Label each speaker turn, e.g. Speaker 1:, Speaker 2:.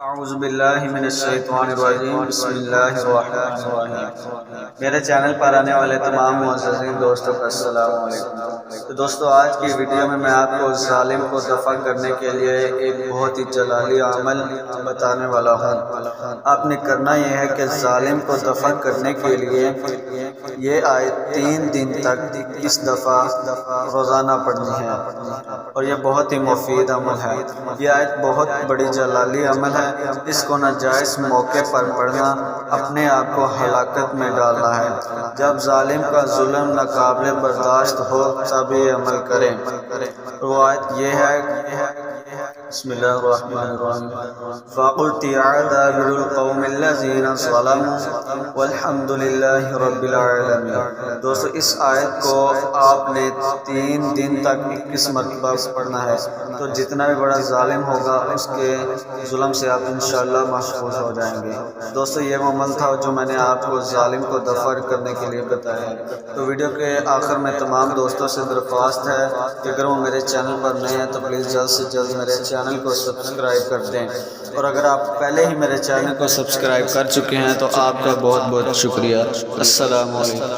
Speaker 1: اعوذ باللہ من الشیطان الرجیم بسم اللہ الرحمن الرحیم۔ میرے چینل پر آنے والے تمام معززین دوستوں کا السلام علیکم۔ تو دوستو، آج کی ویڈیو میں آپ کو ظالم کو دفع کرنے کے لیے ایک بہت ہی جلالی عمل بتانے والا ہوں۔ آپ نے کرنا یہ ہے کہ ظالم کو دفع کرنے کے لیے یہ آیت 3 دن تک اس دفعہ روزانہ پڑھنی ہے، اور یہ بہت ہی مفید عمل ہے۔ یہ آیت بہت بڑی جلالی عمل ہے، اس کو ناجائز موقع پر پڑھنا اپنے آپ کو ہلاکت میں ڈالنا ہے۔ جب ظالم کا ظلم ناقابل برداشت ہو تب یہ عمل کریں۔ وہ آیت یہ ہے، بسم اللہ الرحمن الرحیم، فَقُطِعَ دَابِرُ الْقَوْمِ الَّذِينَ ظَلَمُوا وَالْحَمْدُ لِلَّهِ رَبِّ الْعَالَمِينَ۔ دوستو، اس آیت کو آپ نے 3 دن تک 21 مرتبہ پڑھنا ہے، تو جتنا بھی بڑا ظالم ہوگا اس کے ظلم سے آپ انشاءاللہ محفوظ ہو جائیں گے۔ دوستو، یہ وہ عمل تھا جو میں نے آپ کو ظالم کو دفع کرنے کے لیے بتایا ہے۔ تو ویڈیو کے آخر میں تمام دوستوں سے درخواست ہے کہ اگر وہ میرے چینل پر نئے ہیں تو پلیز جلد سے جلد میرے چینل کو سبسکرائب کر دیں، اور اگر آپ پہلے ہی میرے چینل کو سبسکرائب کر چکے ہیں تو آپ کا بہت بہت شکریہ۔ السلام علیکم۔